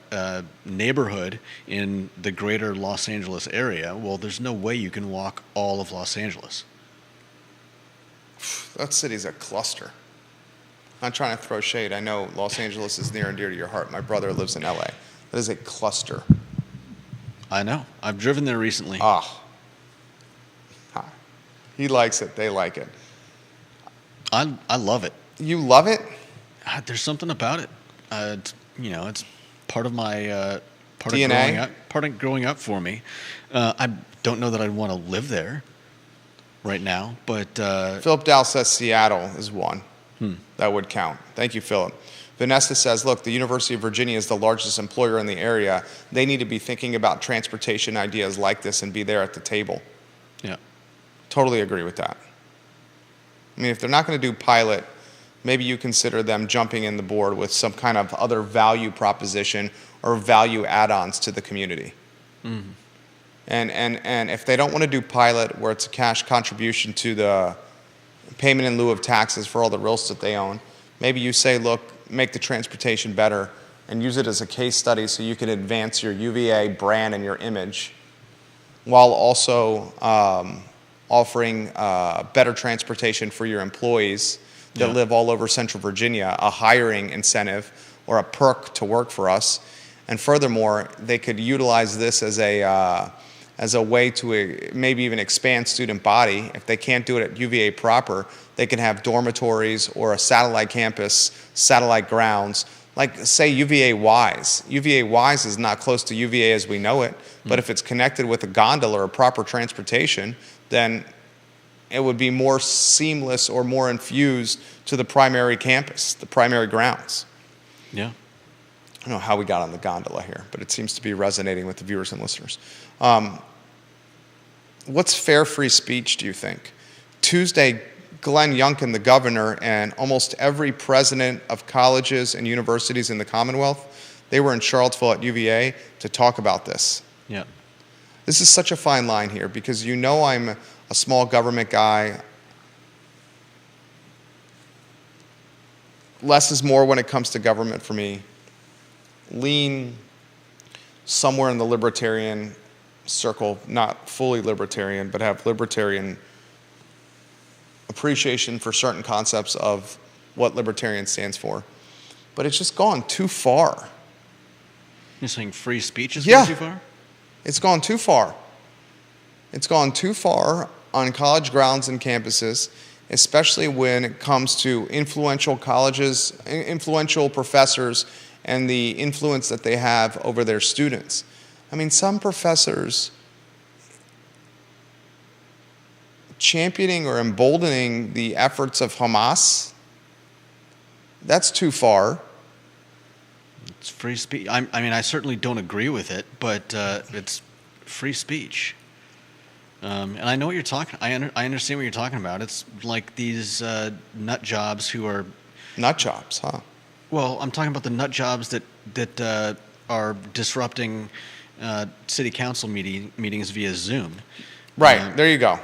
neighborhood in the greater Los Angeles area, well, there's no way you can walk all of Los Angeles. That city's a cluster. I'm not trying to throw shade. I know Los Angeles is near and dear to your heart. My brother lives in LA. That is a cluster. I know. I've driven there recently. He likes it. They like it. I love it. You love it? There's something about it. It's part of my DNA? part of growing up for me. I don't know that I'd want to live there right now, but Philip Dow says Seattle is one. That would count. Thank you, Philip. Vanessa says, look, the University of Virginia is the largest employer in the area. They need to be thinking about transportation ideas like this and be there at the table. yeah. Totally agree with that. I mean, if they're not going to do pilot, maybe you consider them jumping in the board with some kind of other value proposition or value add-ons to the community. And if they don't want to do pilot, where it's a cash contribution to the payment in lieu of taxes for all the real estate they own, maybe you say, look, make the transportation better and use it as a case study so you can advance your UVA brand and your image, while also offering better transportation for your employees that live all over Central Virginia, a hiring incentive or a perk to work for us. And furthermore, they could utilize this as a way to maybe even expand student body. If they can't do it at UVA proper, they can have dormitories or a satellite campus, satellite grounds, like say UVA Wise. UVA Wise is not close to UVA as we know it, but if it's connected with a gondola or proper transportation, then it would be more seamless or more infused to the primary campus, the primary grounds. Yeah. I don't know how we got on the gondola here, but it seems to be resonating with the viewers and listeners. What's fair free speech, do you think? Tuesday, Glenn Youngkin, the governor, and almost every president of colleges and universities in the Commonwealth, they were in Charlottesville at UVA to talk about this. Yeah. This is such a fine line here because you know I'm a small government guy. Less is more when it comes to government for me. Lean somewhere in the libertarian circle, not fully libertarian, but have libertarian appreciation for certain concepts of what libertarian stands for. But it's just gone too far. You're saying free speech is going too far? It's gone too far. It's gone too far on college grounds and campuses, especially when it comes to influential colleges, influential professors, and the influence that they have over their students. I mean, some professors championing or emboldening the efforts of Hamas, that's too far. It's free speech. I mean, I certainly don't agree with it, but it's free speech. And I know what you're talking. I understand what you're talking about. It's like these nut jobs who are nut jobs, huh? Well, I'm talking about the nut jobs that are disrupting city council meetings via Zoom. Right. There you go.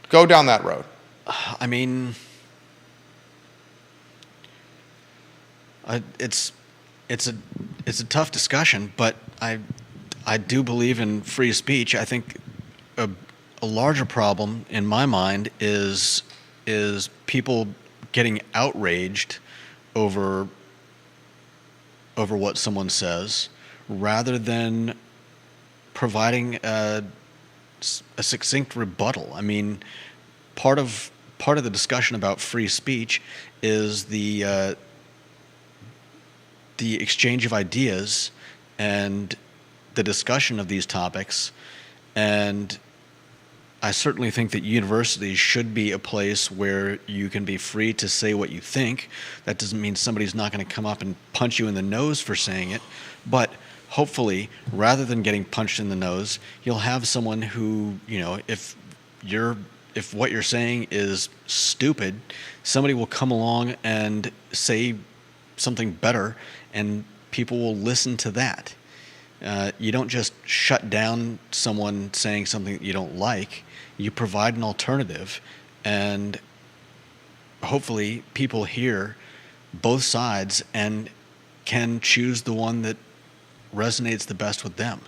Go down that road. I mean, it's a tough discussion, but I do believe in free speech. I think a larger problem in my mind is people getting outraged over what someone says, rather than providing a succinct rebuttal. I mean, part of the discussion about free speech is the exchange of ideas and the discussion of these topics, and I certainly think that universities should be a place where you can be free to say what you think. That doesn't mean somebody's not going to come up and punch you in the nose for saying it, but hopefully, rather than getting punched in the nose, you'll have someone who, if what you're saying is stupid, somebody will come along and say something better, and people will listen to that. You don't just shut down someone saying something that you don't like. You provide an alternative, and hopefully people hear both sides and can choose the one that resonates the best with them.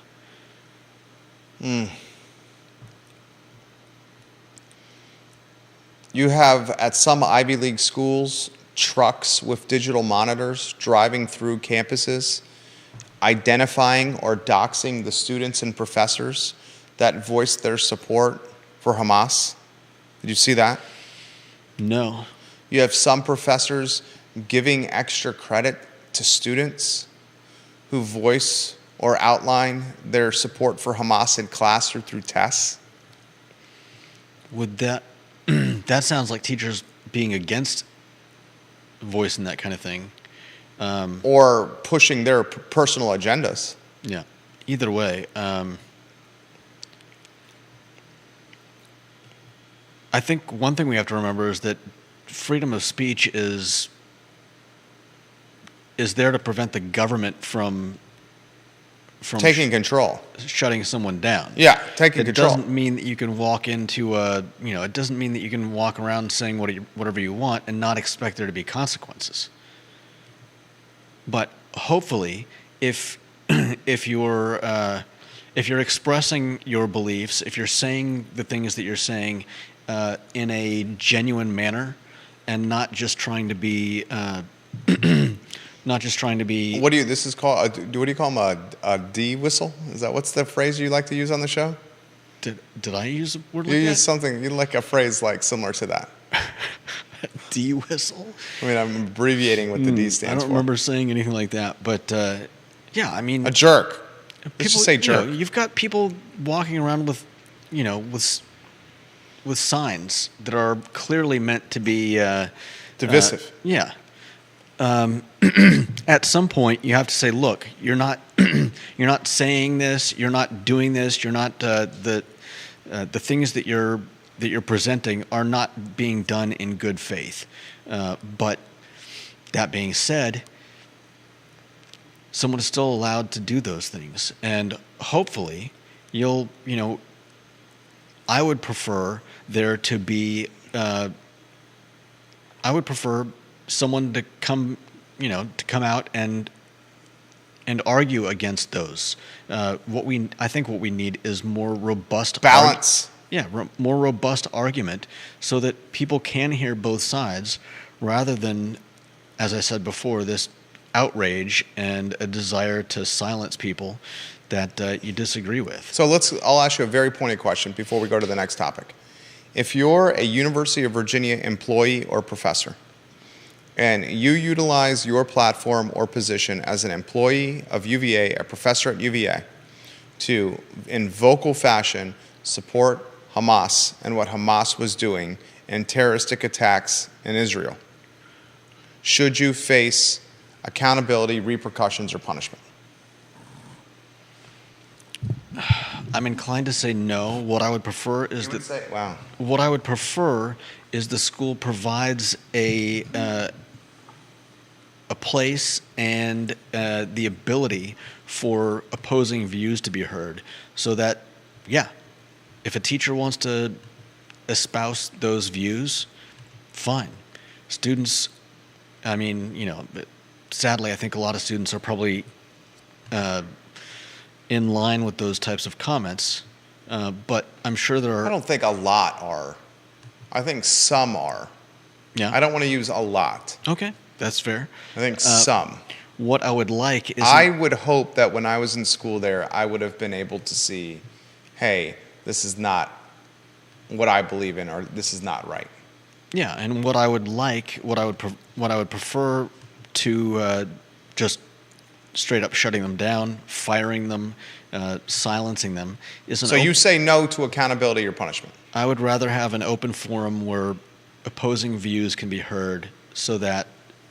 You have, at some Ivy League schools, trucks with digital monitors driving through campuses, identifying or doxing the students and professors that voiced their support for Hamas. Did you see that? No. You have some professors giving extra credit to students who voice or outline their support for Hamas in class or through tests. Would that that sounds like teachers being against voicing that kind of thing. Or pushing their personal agendas. Yeah. Either way, I think one thing we have to remember is that freedom of speech is there to prevent the government from from taking control. shutting someone down. Yeah, taking It control. doesn't mean that you can walk into a, it doesn't mean that you can walk around saying whatever you want and not expect there to be consequences. But hopefully, if if you're expressing your beliefs, if you're saying the things that you're saying in a genuine manner, and not just trying to be What do you? This is called. What do you call them? A D whistle? Is that what's the phrase you like to use on the show? Did I use a word You like use that? something. You like a phrase like similar to that. D whistle? I mean, I'm abbreviating what the D I stands don't for. remember saying anything like that, but yeah, I mean, A jerk. Let's people, just say jerk. You've got people walking around with, with signs that are clearly meant to be Divisive. yeah. At some point, you have to say, look, you're not you're not saying this, you're not doing this, you're not the things that you're presenting are not being done in good faith. But that being said, someone is still allowed to do those things, and hopefully, I would prefer there to be. I would prefer someone to come out and argue against those. I think what we need is more robust Balance. more robust argument so that people can hear both sides rather than, as I said before, this outrage and a desire to silence people that you disagree with. So I'll ask you a very pointed question before we go to the next topic. If you're a University of Virginia employee or professor, and you utilize your platform or position as an employee of UVA, a professor at UVA, to, in vocal fashion, support Hamas and what Hamas was doing in terroristic attacks in Israel, should you face accountability, repercussions, or punishment? I'm inclined to say no. What I would prefer is Wow. What I would prefer is the school provides a place and the ability for opposing views to be heard, so that, if a teacher wants to espouse those views, fine. Students, sadly, I think a lot of students are probably in line with those types of comments, but I'm sure there are. I don't think a lot are. I think some are. Yeah. I don't want to use a lot. Okay, that's fair. I think some. What I would like is I would hope that when I was in school there, I would have been able to see, hey, this is not what I believe in, or this is not right. Yeah, and what I would prefer to just straight up shutting them down, firing them, silencing them is So you say no to accountability or punishment? I would rather have an open forum where opposing views can be heard, so that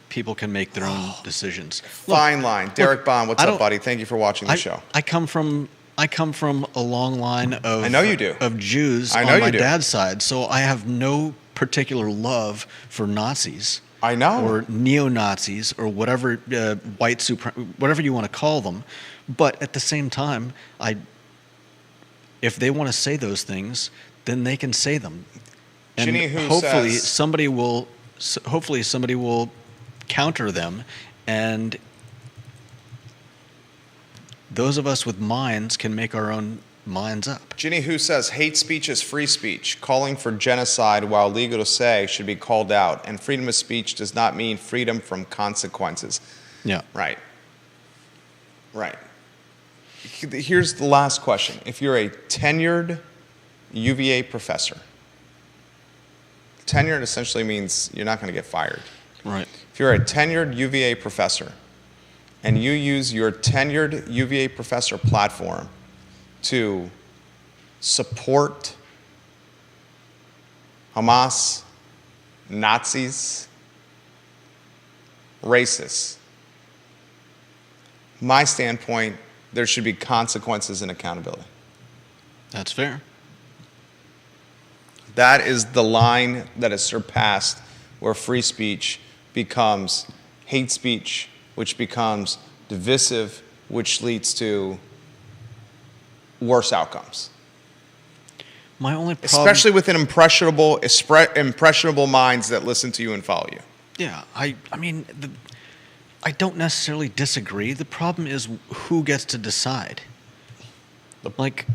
people can make their own decisions. Fine line. Derek Bond, what's I up, don't- buddy? Thank you for watching the show. I come from a long line of I know you do. of Jews I know on you my do. dad's side, so I have no particular love for Nazis. I know. Or neo-Nazis, or whatever whatever you want to call them. But at the same time, if they want to say those things, then they can say them. And Ginny, who hopefully says- somebody will counter them, and those of us with minds can make our own minds up. Ginny Who says hate speech is free speech. Calling for genocide, while legal to say, should be called out. And freedom of speech does not mean freedom from consequences. Yeah. Right. Right. Here's the last question. If you're a tenured UVA professor, tenured essentially means you're not going to get fired. Right. If you're a tenured UVA professor and you use your tenured UVA professor platform to support Hamas, Nazis, racists, my standpoint, there should be consequences and accountability. That's fair. That is the line that is surpassed where free speech becomes hate speech, which becomes divisive, which leads to worse outcomes. My only problem, Especially with impressionable minds that listen to you and follow you. yeah, I mean, I don't necessarily disagree. The problem is who gets to decide. Like,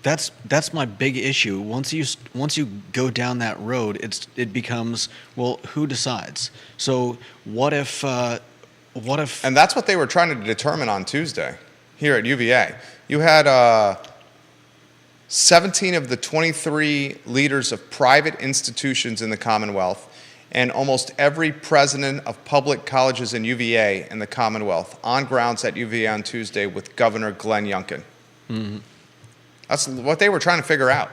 that's my big issue. Once you go down that road, it becomes, well, who decides? So what if And that's what they were trying to determine on Tuesday here at UVA. You had 17 of the 23 leaders of private institutions in the Commonwealth and almost every president of public colleges in UVA in the Commonwealth on grounds at UVA on Tuesday with Governor Glenn Youngkin. Mm-hmm. That's what they were trying to figure out.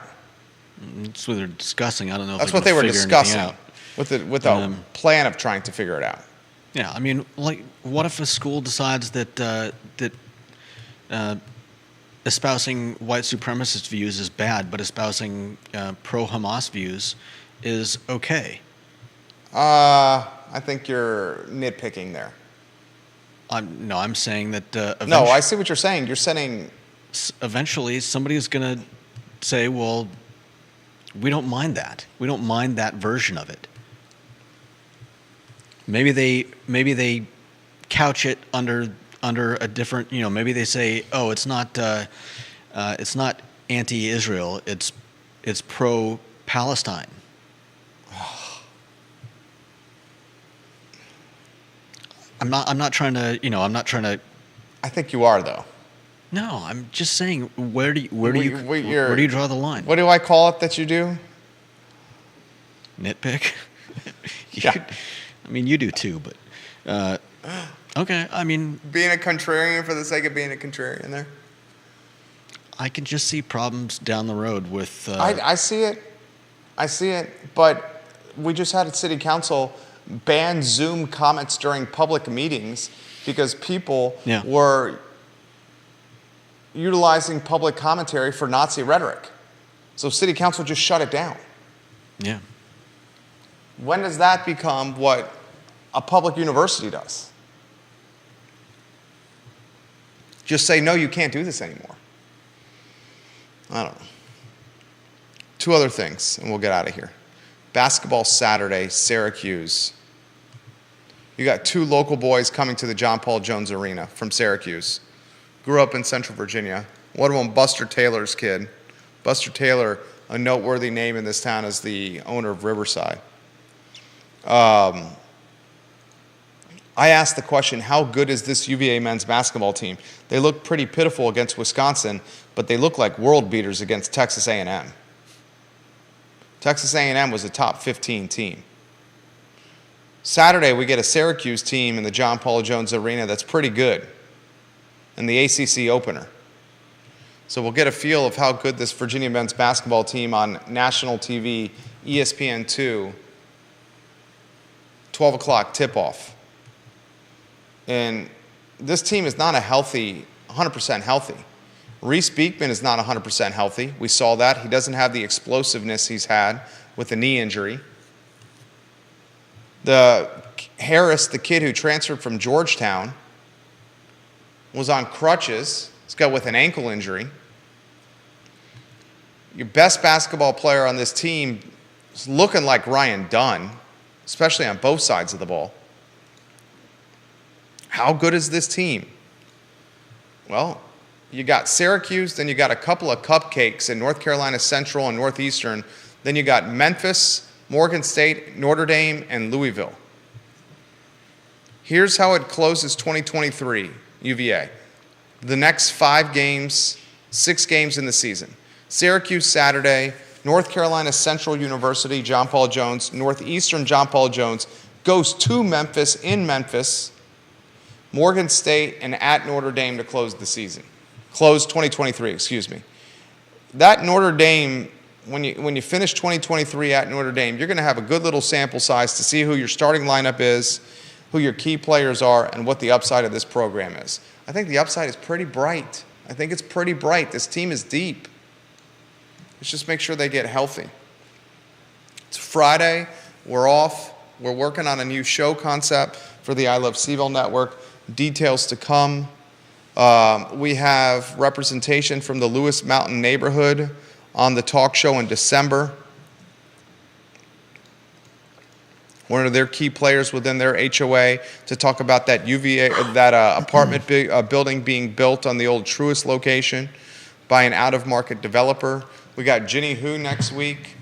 That's what they're discussing. I don't know. That's if what they were figure anything discussing out. with a plan of trying to figure it out. Yeah, I mean, like, what if a school decides that espousing white supremacist views is bad, but espousing pro-Hamas views is okay? I think you're nitpicking there. I'm saying that No, I see what you're saying. You're saying eventually somebody's going to say, well, we don't mind that. We don't mind that version of it. Maybe they couch it under a different, maybe they say, oh, it's not anti-Israel, it's pro-Palestine. I'm not trying to. I think you are, though. No, I'm just saying, where do you draw the line? What do I call it that you do? Nitpick. Yeah. I mean, you do too, but okay. I mean, Being a contrarian for the sake of being a contrarian there. I can just see problems down the road with. I see it. I see it. But we just had a city council ban Zoom comments during public meetings because people Yeah. were utilizing public commentary for Nazi rhetoric. So city council just shut it down. Yeah. When does that become what a public university does? Just say, no, you can't do this anymore. I don't know. Two other things, and we'll get out of here. Basketball Saturday, Syracuse. You got two local boys coming to the John Paul Jones Arena from Syracuse. Grew up in Central Virginia. One of them, Buster Taylor's kid. Buster Taylor, a noteworthy name in this town, is the owner of Riverside. I asked the question, how good is this UVA men's basketball team? They look pretty pitiful against Wisconsin, but they look like world beaters against Texas A&M. Texas A&M was a top 15 team. Saturday, we get a Syracuse team in the John Paul Jones Arena that's pretty good in the ACC opener. So we'll get a feel of how good this Virginia men's basketball team on national TV, ESPN2, 12 o'clock tip-off. And this team is not 100% healthy. Reese Beekman is not 100% healthy. We saw that. He doesn't have the explosiveness he's had with a knee injury. Harris, the kid who transferred from Georgetown, was on crutches. He's got with an ankle injury. Your best basketball player on this team is looking like Ryan Dunn, especially on both sides of the ball. How good is this team? Well, you got Syracuse, then you got a couple of cupcakes in North Carolina Central and Northeastern. Then you got Memphis, Morgan State, Notre Dame, and Louisville. Here's how it closes 2023, UVA. The next 5 games, 6 games in the season. Syracuse Saturday, North Carolina Central University, John Paul Jones, Northeastern John Paul Jones, goes to Memphis, in Memphis, Morgan State, and at Notre Dame to close the season. Close 2023, excuse me. That Notre Dame, when you finish 2023 at Notre Dame, you're going to have a good little sample size to see who your starting lineup is, who your key players are, and what the upside of this program is. I think the upside is pretty bright. I think it's pretty bright. This team is deep. Let's just make sure they get healthy. It's Friday. We're off. We're working on a new show concept for the I Love CVille Network. Details to come. We have representation from the Lewis Mountain neighborhood on the talk show in December. One of their key players within their HOA to talk about that apartment building being built on the old Truist location by an out-of-market developer. We got Ginny Hu next week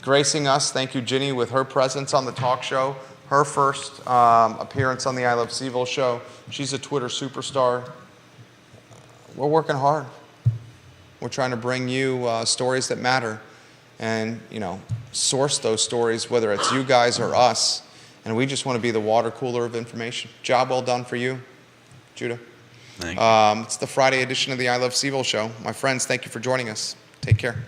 gracing us. Thank you, Ginny, with her presence on the talk show. Her first appearance on the I Love Seville show. She's a Twitter superstar. We're working hard. We're trying to bring you stories that matter and, source those stories, whether it's you guys or us. And we just want to be the water cooler of information. Job well done for you, Judah. Thank you. It's the Friday edition of the I Love Seville show. My friends, thank you for joining us. Take care.